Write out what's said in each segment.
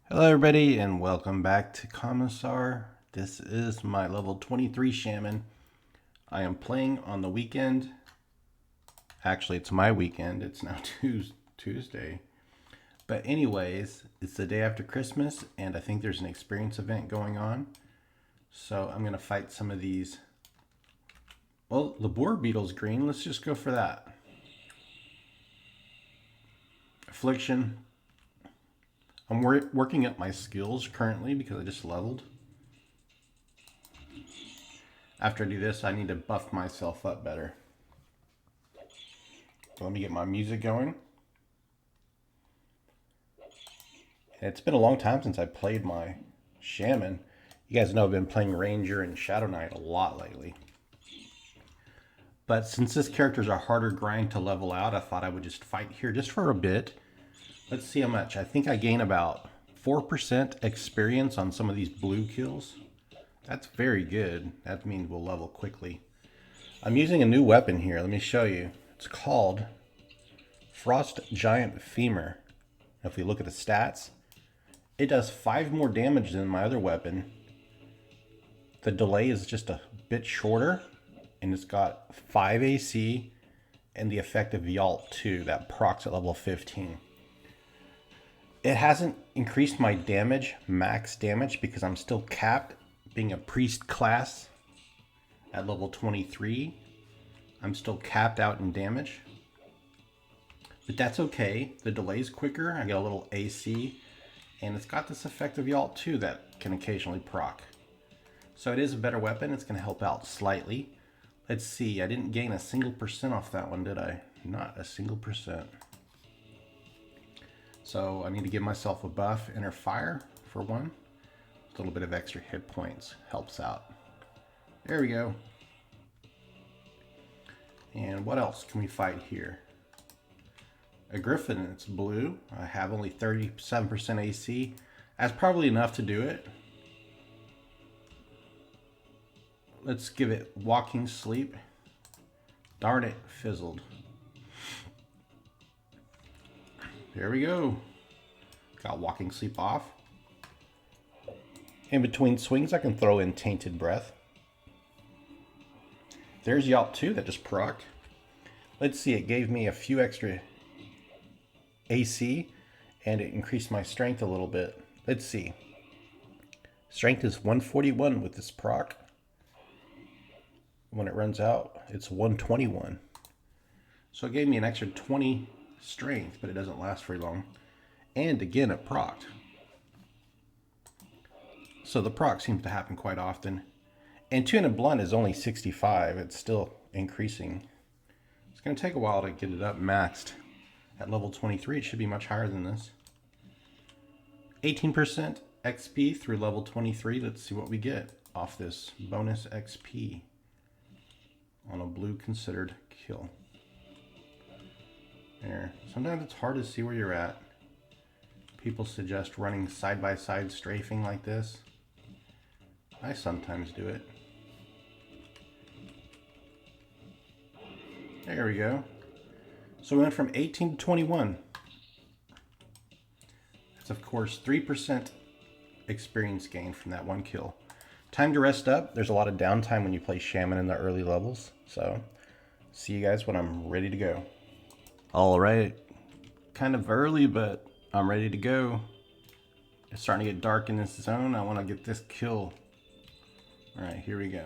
Hello everybody and welcome back to Commissar. This is my level 23 shaman. I am playing on the weekend. Actually, it's my weekend. It's now Tuesday. But anyways, it's the day after Christmas and I think there's an experience event going on. So I'm going to fight some of these. Well, the boar beetle's green. Let's just go for that. Affliction. I'm working up my skills currently because I just leveled. After I do this, I need to buff myself up better. So let me get my music going. It's been a long time since I played my shaman. You guys know I've been playing Ranger and Shadow Knight a lot lately. But since this character's a harder grind to level out, I thought I would just fight here just for a bit. Let's see how much. I think I gain about 4% experience on some of these blue kills. That's very good. That means we'll level quickly. I'm using a new weapon here. Let me show you. It's called Frost Giant Femur. If we look at the stats, it does 5 more damage than my other weapon. The delay is just a bit shorter, and it's got 5 AC and the effect of Yalt 2 that procs at level 15. It hasn't increased my damage, max damage, because I'm still capped being a priest class at level 23. I'm still capped out in damage. But that's okay. The delay's quicker. I get a little AC. And it's got this effect of Yalt 2 that can occasionally proc. So it is a better weapon. It's going to help out slightly. Let's see. I didn't gain a single percent off that one, did I? Not a single percent. So I need to give myself a buff. Inner Fire for one. A little bit of extra hit points helps out. There we go. And what else can we fight here? A Griffin, it's blue. I have only 37% AC. That's probably enough to do it. Let's give it Walking Sleep. Darn it, fizzled. There we go. Got Walking Sleep off. In between swings, I can throw in Tainted Breath. There's Yalt 2 that just procced. Let's see, it gave me a few extra AC and it increased my strength a little bit. Let's see. Strength is 141 with this proc. When it runs out, it's 121. So it gave me an extra 20 strength, but it doesn't last very long. And again, it procced. So the proc seems to happen quite often. And two-handed blunt is only 65. It's still increasing. It's going to take a while to get it up maxed. At level 23, it should be much higher than this. 18% XP through level 23. Let's see what we get off this bonus XP on a blue considered kill. There. Sometimes it's hard to see where you're at. People suggest running side-by-side strafing like this. I sometimes do it. There we go. So we went from 18 to 21. That's of course 3% experience gain from that one kill. Time to rest up. There's a lot of downtime when you play Shaman in the early levels. So see you guys when I'm ready to go. All right. Kind of early, but I'm ready to go. It's starting to get dark in this zone. I want to get this kill. All right, here we go.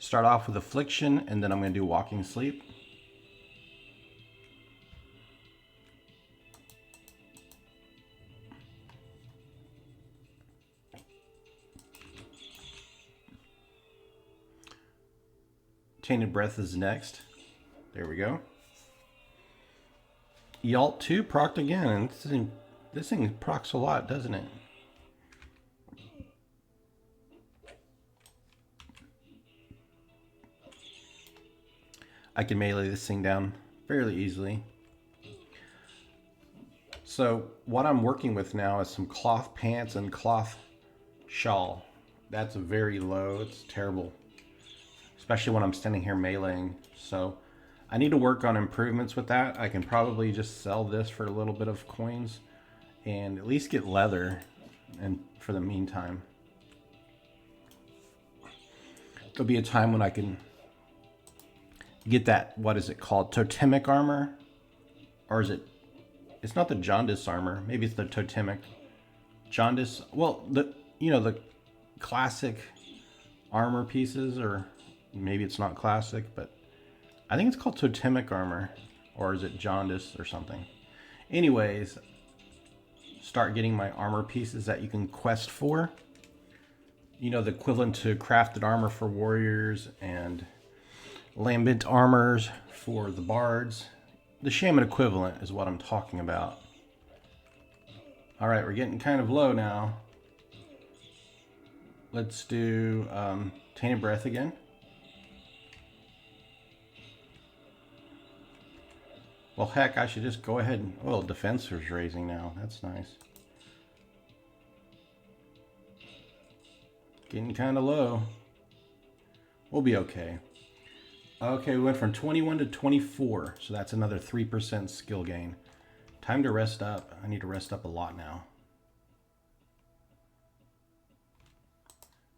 Start off with Affliction, and then I'm going to do Walking Sleep. Tainted Breath is next. There we go. Yalt 2 procced again, and this thing procs a lot, doesn't it? I can melee this thing down fairly easily. So what I'm working with now is some cloth pants and cloth shawl. That's very low. It's terrible, especially when I'm standing here meleeing. So I need to work on improvements with that. I can probably just sell this for a little bit of coins and at least get leather, and for the meantime. There'll be a time when I can get that, what is it called, totemic armor? Or is it, it's not the jaundice armor, maybe it's the totemic. Jaundice, well, the classic armor pieces, or maybe it's not classic, but I think it's called totemic armor, or is it jaundice or something? Anyways, start getting my armor pieces that you can quest for. The equivalent to crafted armor for warriors and lambent armors for the bards. The shaman equivalent is what I'm talking about. All right, we're getting kind of low now. Let's do Tainted Breath again. Well, heck, I should just go ahead and... Oh, defense is raising now. That's nice. Getting kind of low. We'll be okay. Okay, we went from 21 to 24, so that's another 3% skill gain. Time to rest up. I need to rest up a lot now.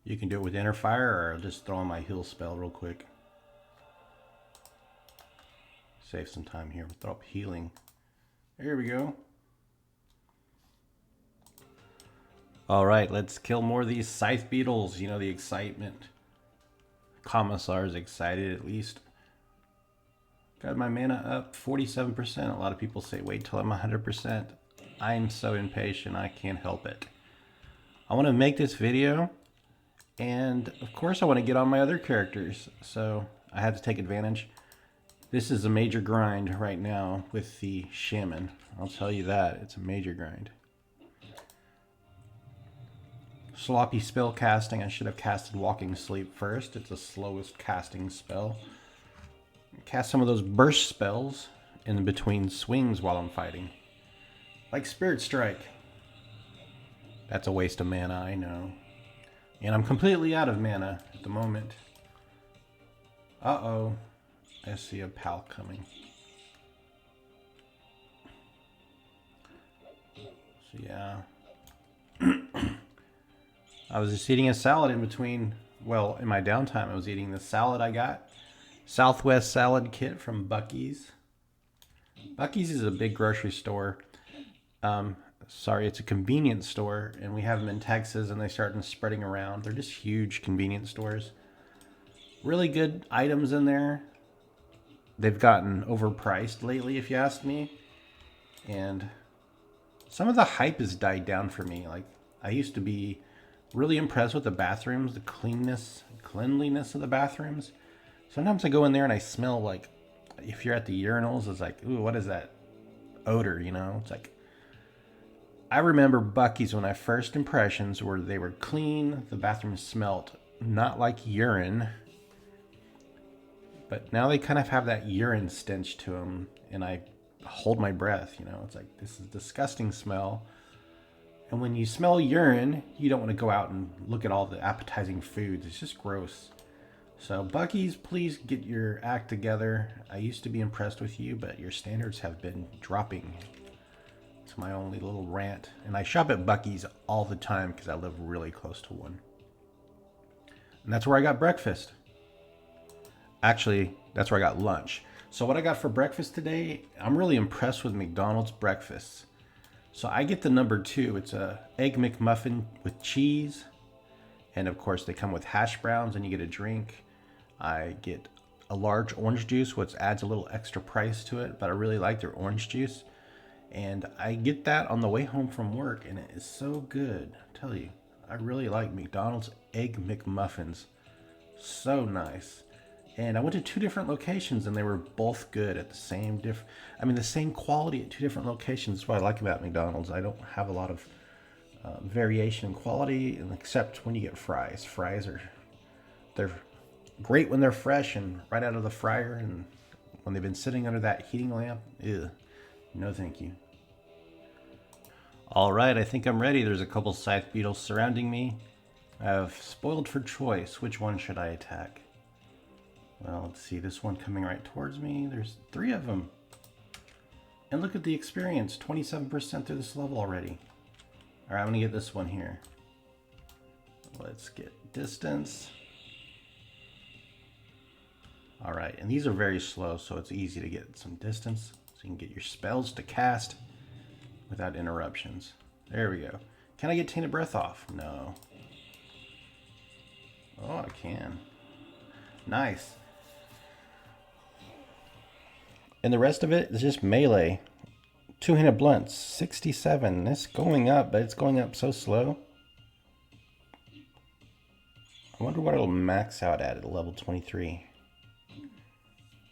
You can do it with Inner Fire, or I'll just throw on my heal spell real quick. Save some time here. We'll throw up healing. There we go. All right, let's kill more of these scythe beetles. You know, the excitement. Commissar's excited, at least. Got my mana up 47%. A lot of people say wait till I'm 100%. I'm so impatient, I can't help it. I want to make this video, and of course I want to get on my other characters, so I had to take advantage. This is a major grind right now with the shaman. I'll tell you that, it's a major grind. Sloppy spell casting. I should have casted Walking Sleep first. It's the slowest casting spell. Cast some of those burst spells in between swings while I'm fighting. Like Spirit Strike. That's a waste of mana, I know. And I'm completely out of mana at the moment. Uh-oh. I see a pal coming. So yeah. I was just eating a salad in between, well, in my downtime I was eating the salad I got. Southwest salad kit from Buc-ee's. Buc-ee's is a big grocery store. Sorry, it's a convenience store, and we have them in Texas, and they started spreading around. They're just huge convenience stores. Really good items in there. They've gotten overpriced lately, if you ask me. And some of the hype has died down for me. Like, I used to be really impressed with the bathrooms, the cleanliness of the bathrooms. Sometimes I go in there and I smell like, if you're at the urinals, it's like, ooh, what is that odor, you know? It's like, I remember Buc-ee's when my first impressions were they were clean, the bathroom smelled not like urine, but now they kind of have that urine stench to them, and I hold my breath, you know? It's like, this is a disgusting smell. And when you smell urine, you don't want to go out and look at all the appetizing foods. It's just gross. So Buc-ee's, please get your act together. I used to be impressed with you, but your standards have been dropping. It's my only little rant. And I shop at Buc-ee's all the time because I live really close to one. And that's where I got breakfast. Actually, that's where I got lunch. So what I got for breakfast today, I'm really impressed with McDonald's breakfasts. So I get the number 2. It's a Egg McMuffin with cheese. And of course they come with hash browns and you get a drink. I get a large orange juice, which adds a little extra price to it, but I really like their orange juice. And I get that on the way home from work, and it is so good. I tell you, I really like McDonald's Egg McMuffins. So nice. And I went to 2 different locations, and they were both good at the same the same quality at 2 different locations. That's what I like about McDonald's. I don't have a lot of variation in quality, except when you get fries. They're great when they're fresh and right out of the fryer, and when they've been sitting under that heating lamp, ew, no thank you. All right, I think I'm ready. There's a couple scythe beetles surrounding me. I've spoiled for choice. Which one should I attack? Well, let's see, this one coming right towards me. There's 3 of them. And look at the experience, 27% through this level already. All right, I'm gonna get this one here. Let's get distance. All right, and these are very slow, so it's easy to get some distance, so you can get your spells to cast without interruptions. There we go. Can I get Tainted Breath off? No. Oh, I can. Nice. And the rest of it is just melee. Two-handed blunts, 67. It's going up, but it's going up so slow. I wonder what it'll max out at level 23.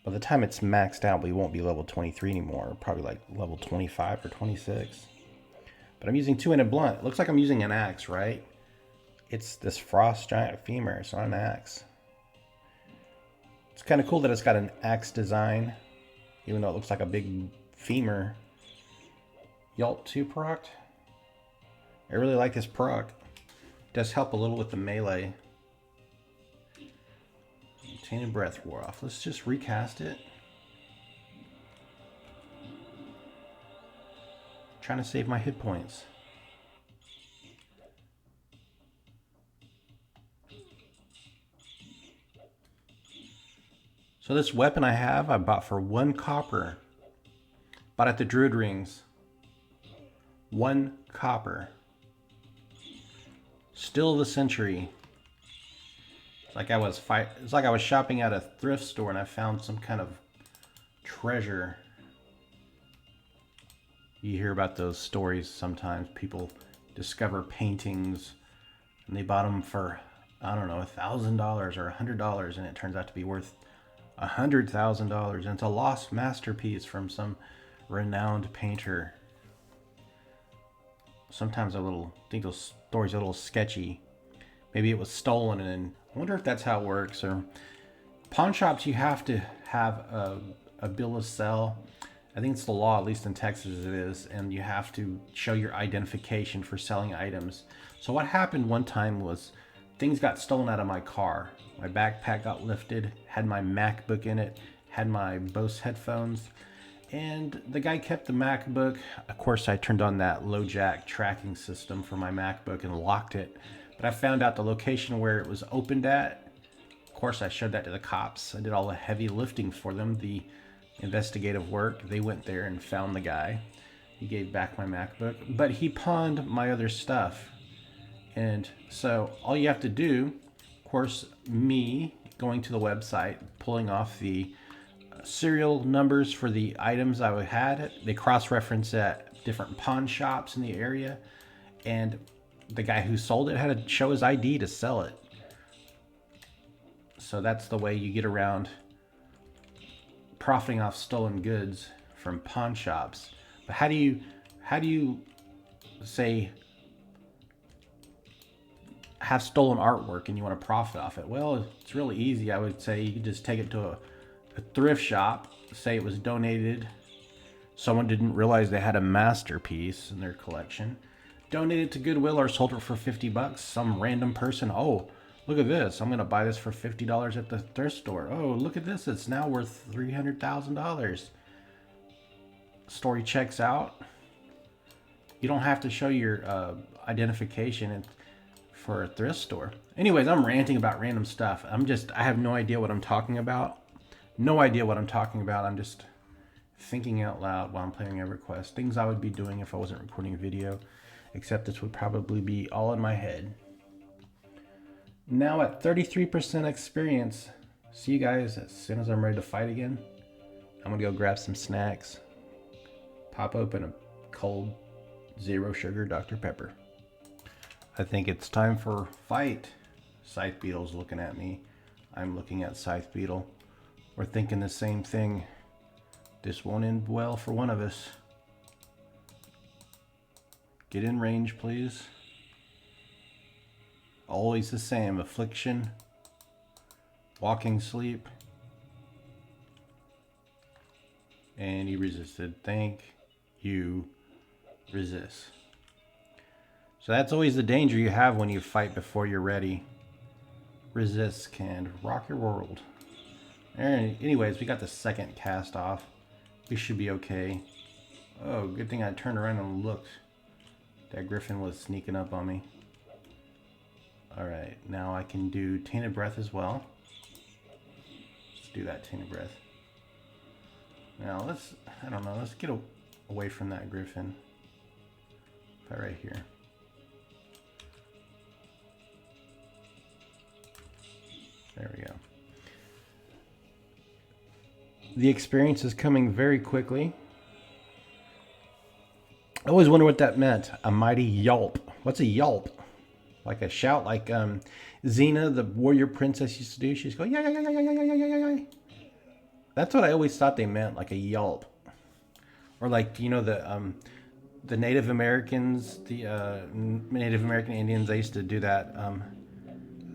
By the time it's maxed out, we won't be level 23 anymore. Probably like level 25 or 26. But I'm using two-handed blunt. It looks like I'm using an axe, right? It's this frost giant femur. It's not an axe. It's kind of cool that it's got an axe design, even though it looks like a big femur. Yalt 2 proc. I really like this proc. It does help a little with the melee. Tainted Breath wore off. Let's just recast it. Trying to save my hit points. So this weapon I bought for 1 copper. Bought at the Druid Rings. 1 copper. Still of the century. It's like I was shopping at a thrift store and I found some kind of treasure. You hear about those stories sometimes. People discover paintings and they bought them for, I don't know, $1,000 or $100, and it turns out to be worth $100,000, and it's a lost masterpiece from some renowned painter. Sometimes I think those stories are a little sketchy. Maybe it was stolen, and I wonder if that's how it works. Or pawn shops, you have to have a bill of sale. I think it's the law, at least in Texas it is, and you have to show your identification for selling items. So what happened one time was things got stolen out of my car. My backpack got lifted, had my MacBook in it, had my Bose headphones, and the guy kept the MacBook. Of course, I turned on that low jack tracking system for my MacBook and locked it. But I found out the location where it was opened at. Of course, I showed that to the cops. I did all the heavy lifting for them, the investigative work. They went there and found the guy. He gave back my MacBook, but he pawned my other stuff. And so all you have to do, of course, me going to the website, pulling off the serial numbers for the items I had, they cross-reference at different pawn shops in the area, and the guy who sold it had to show his ID to sell it. So that's the way you get around profiting off stolen goods from pawn shops. But how do you say have stolen artwork and you want to profit off it? Well, it's really easy. I would say you could just take it to a thrift shop, say it was donated. Someone didn't realize they had a masterpiece in their collection. Donate it to Goodwill or sold it for 50 bucks. Some random person, oh, look at this. I'm going to buy this for $50 at the thrift store. Oh, look at this. It's now worth $300,000. Story checks out. You don't have to show your identification for a thrift store. Anyways, I'm ranting about random stuff. I have no idea what I'm talking about. No idea what I'm talking about. I'm just thinking out loud while I'm playing EverQuest. Things I would be doing if I wasn't recording a video. Except this would probably be all in my head. Now at 33% experience. See you guys as soon as I'm ready to fight again. I'm gonna go grab some snacks. Pop open a cold, zero sugar Dr. Pepper. I think it's time for fight. Scythe Beetle's looking at me. I'm looking at Scythe Beetle. We're thinking the same thing. This won't end well for one of us. Get in range, please. Always the same. Affliction. Walking sleep. And he resisted. Thank you. Resist. So that's always the danger you have when you fight before you're ready. Resist can rock your world. Anyways, we got the second cast off. We should be okay. Oh, good thing I turned around and looked. That griffin was sneaking up on me. Alright, now I can do Tainted Breath as well. Let's do that Tainted Breath. Now let's, I don't know, let's get away from that griffin. Right here. There we go. The experience is coming very quickly. I always wonder what that meant. A mighty yelp. What's a yelp? Like a shout, like Xena, the warrior princess, used to do. She's going, yeah, yeah, yeah, yeah, yeah, yeah, yeah, yeah, yeah. That's what I always thought they meant, like a yelp. Or like, you know, the Native Americans, the Native American Indians, they used to do that.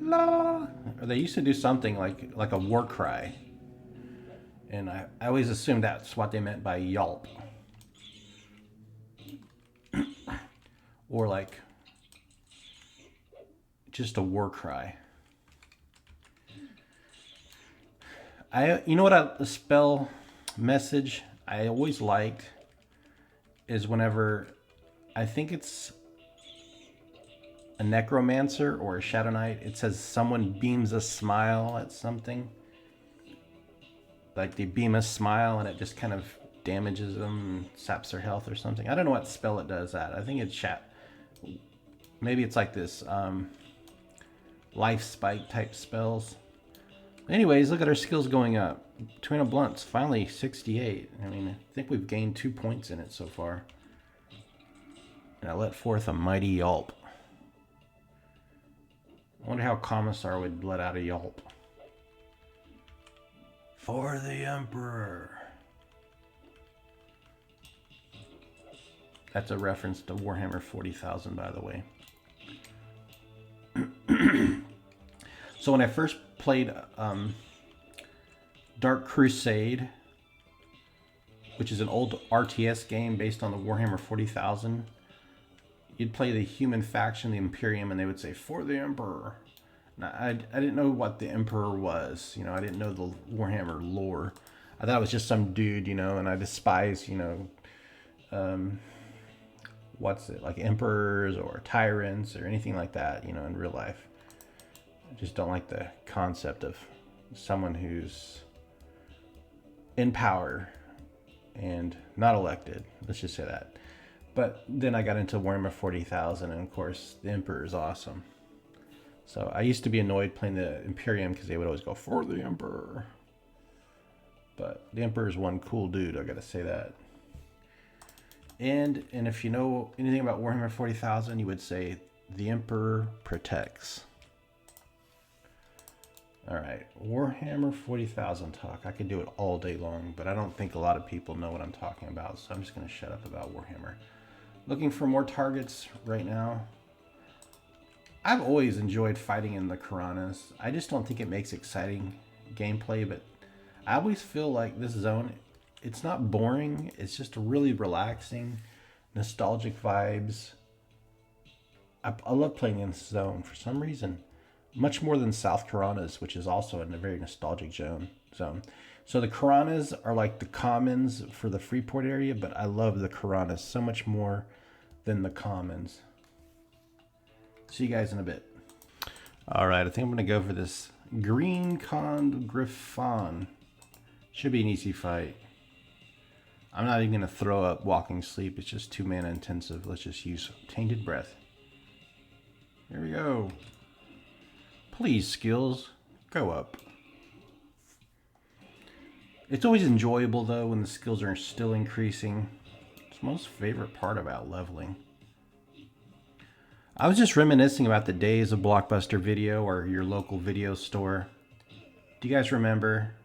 La, or they used to do something like a war cry. And I always assumed that's what they meant by yelp. Or like just a war cry. You know what a spell message I always liked is whenever I think it's a necromancer or a shadow knight, it says someone beams a smile at something. Like they beam a smile and it just kind of damages them, saps their health or something. I don't know what spell it does that. I think it's maybe it's like this life spike type spells. Anyways, look at our skills going up. Twin of Blunts, finally 68. I mean, I think we've gained 2 points in it so far. And I let forth a mighty yelp. I wonder how Commissar would let out a yelp. For the Emperor. That's a reference to Warhammer 40,000, by the way. So when I first played Dark Crusade, which is an old RTS game based on the Warhammer 40,000, you'd play the human faction, the Imperium, and they would say, for the Emperor. Now, I didn't know what the Emperor was. You know, I didn't know the Warhammer lore. I thought it was just some dude, you know, and I despise, you know, what's it, like emperors or tyrants or anything like that, you know, in real life. I just don't like the concept of someone who's in power and not elected. Let's just say that. But then I got into Warhammer 40,000, and of course, the Emperor is awesome. So I used to be annoyed playing the Imperium because they would always go, for the Emperor. But the Emperor is one cool dude, I gotta say that. And if you know anything about Warhammer 40,000, you would say, the Emperor protects. Alright, Warhammer 40,000 talk. I could do it all day long, but I don't think a lot of people know what I'm talking about, so I'm just going to shut up about Warhammer. Looking for more targets right now. I've always enjoyed fighting in the Karanas. I just don't think it makes exciting gameplay, but I always feel like this zone, it's not boring. It's just really relaxing, nostalgic vibes. I love playing in this zone for some reason. Much more than South Karanas, which is also in a very nostalgic zone. So the Karanas are like the commons for the Freeport area, but I love the Karanas so much more than the commons. See you guys in a bit. All right, I think I'm going to go for this Green Con Griffon. Should be an easy fight. I'm not even going to throw up Walking Sleep. It's just 2 mana intensive. Let's just use Tainted Breath. Here we go. Please, skills, go up. It's always enjoyable, though, when the skills are still increasing. It's my most favorite part about leveling. I was just reminiscing about the days of Blockbuster Video or your local video store. Do you guys remember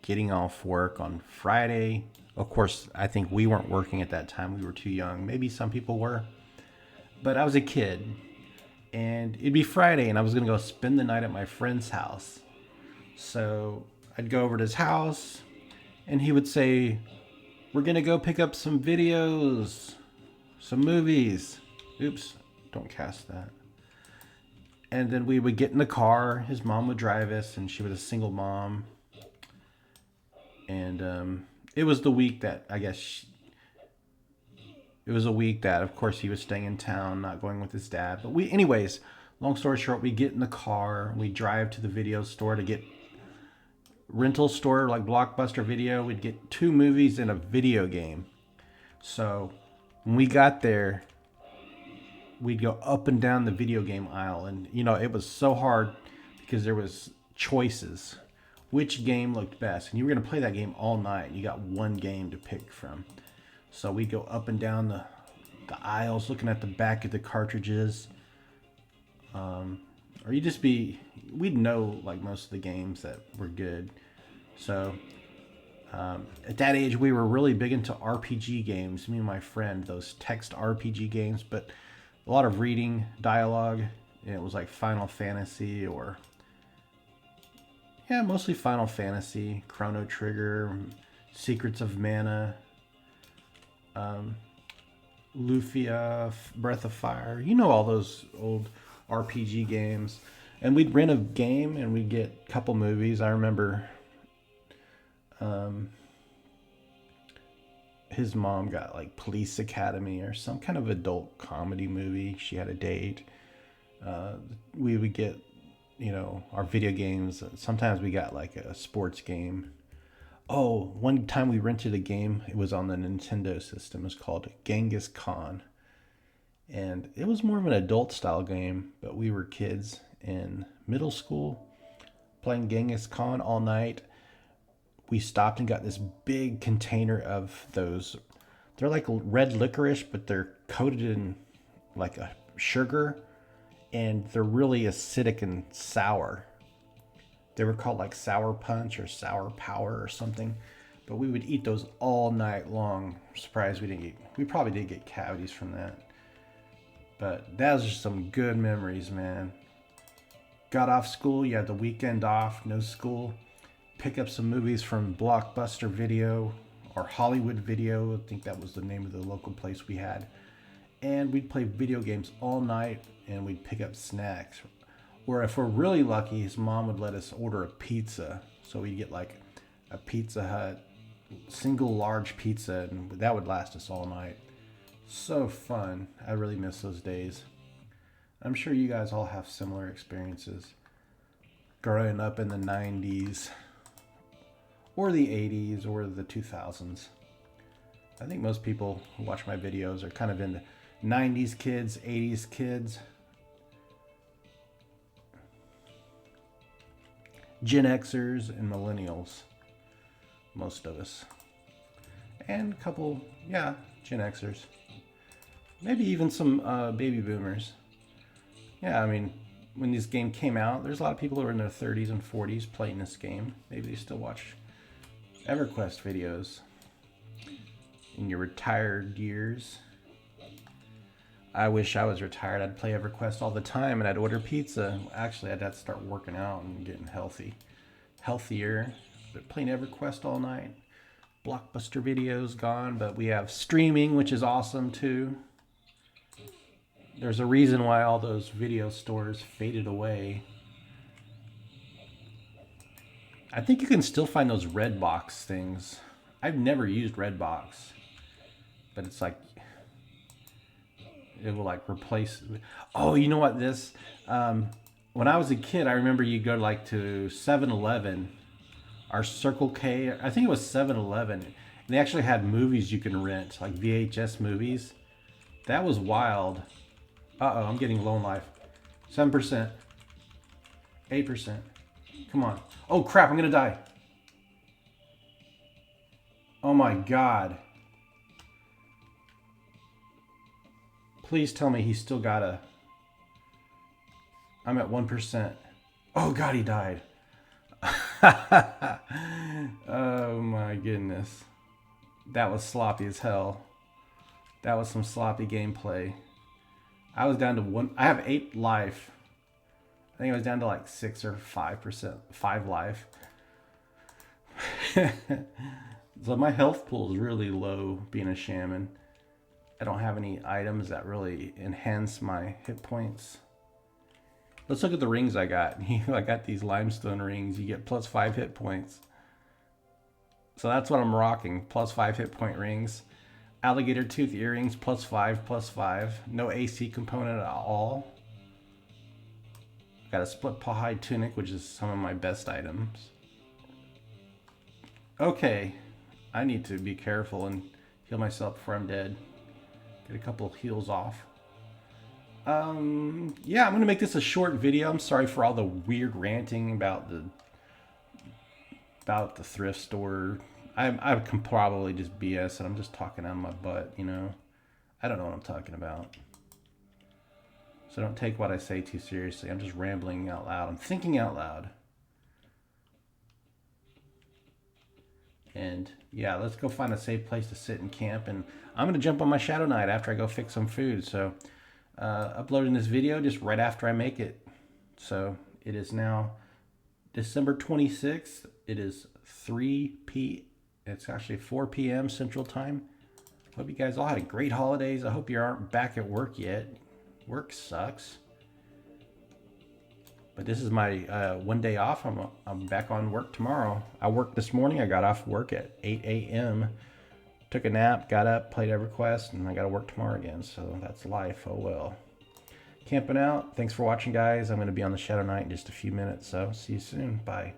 getting off work on Friday? Of course, I think we weren't working at that time. We were too young. Maybe some people were. But I was a kid. And it'd be Friday, and I was going to go spend the night at my friend's house. So I'd go over to his house, and he would say, we're going to go pick up some videos, some movies. Oops, don't cast that. And then we would get in the car. His mom would drive us, and she was a single mom. And it was the week that, I guess, it was a week that, of course, he was staying in town, not going with his dad. But anyways, long story short, we get in the car, we drive to the video store to get rental store like Blockbuster Video. We'd get 2 movies and a video game. So when we got there, we'd go up and down the video game aisle, and it was so hard because there was choices. Which game looked best? And you were going to play that game all night. You got one game to pick from. So we'd go up and down the aisles looking at the back of the cartridges. Or we'd know like most of the games that were good. So at that age, we were really big into RPG games, me and my friend, those text RPG games, but a lot of reading, dialogue. And it was like Final Fantasy mostly Final Fantasy, Chrono Trigger, Secrets of Mana, Lufia, Breath of Fire. All those old RPG games. And we'd rent a game and we'd get a couple movies. I remember his mom got like Police Academy or some kind of adult comedy movie. She had a date. We would get our video games. Sometimes we got like a sports game. Oh, one time we rented a game. It was on the Nintendo system. It was called Genghis Khan. And it was more of an adult style game, but we were kids in middle school playing Genghis Khan all night. We stopped and got this big container of those. They're like red licorice, but they're coated in like a sugar. And they're really acidic and sour. They were called like Sour Punch or Sour Power or something. But we would eat those all night long. I'm surprised we didn't eat. We probably did get cavities from that. But that was just some good memories, man. Got off school. You had the weekend off. No school. Pick up some movies from Blockbuster Video or Hollywood Video. I think that was the name of the local place we had. And we'd play video games all night, and we'd pick up snacks. Or if we're really lucky, his mom would let us order a pizza. So we'd get like a Pizza Hut, single large pizza, and that would last us all night. So fun. I really miss those days. I'm sure you guys all have similar experiences. Growing up in the 90s, or the 80s, or the 2000s. I think most people who watch my videos are kind of into 90s kids, 80s kids, Gen Xers, and millennials. Most of us. And a couple, Gen Xers. Maybe even some baby boomers. Yeah, I mean, when this game came out, there's a lot of people who are in their 30s and 40s playing this game. Maybe they still watch EverQuest videos in your retired years. I wish I was retired. I'd play EverQuest all the time and I'd order pizza. Actually, I'd have to start working out and getting healthier. But playing EverQuest all night. Blockbuster Video's gone, but we have streaming, which is awesome too. There's a reason why all those video stores faded away. I think you can still find those Redbox things. I've never used Redbox, but it's like it will like replace. Oh, you know what? When I was a kid, I remember you go like to 7-Eleven, our Circle K. I think it was 7-Eleven. And they actually had movies you can rent, like VHS movies. That was wild. Uh-oh, I'm getting low in life. 7%. 8%. Come on. Oh, crap, I'm going to die. Oh, my God. Please tell me he's still got a... I'm at 1%. Oh, God, he died. Oh, my goodness. That was sloppy as hell. That was some sloppy gameplay. I was down to 1. I have 8 life. I think I was down to like 6 or 5%. 5 life. So my health pool is really low being a shaman. I don't have any items that really enhance my hit points. Let's look at the rings I got. I got these limestone rings. You get plus 5 hit points. So that's what I'm rocking. Plus 5 hit point rings. Alligator tooth earrings, +5/+5. No AC component at all. Got a split paw hide tunic, which is some of my best items. Okay, I need to be careful and heal myself before I'm dead. Get a couple of heals off. Yeah, I'm gonna make this a short video. I'm sorry for all the weird ranting about the thrift store. I can probably just BS and I'm just talking out of my butt, you know. I don't know what I'm talking about. So don't take what I say too seriously. I'm just rambling out loud. I'm thinking out loud. And yeah, let's go find a safe place to sit and camp. And I'm going to jump on my Shadow Knight after I go fix some food. So uploading this video just right after I make it. So it is now December 26th. It is 3 p. It's actually 4 p.m. Central Time. Hope you guys all had a great holidays. I hope you aren't back at work yet. Work sucks. But this is my one day off. I'm back on work tomorrow. I worked this morning. I got off work at 8 a.m. Took a nap, got up, played EverQuest, and I got to work tomorrow again. So that's life. Oh well. Camping out. Thanks for watching, guys. I'm going to be on the Shadow Knight in just a few minutes. So see you soon. Bye.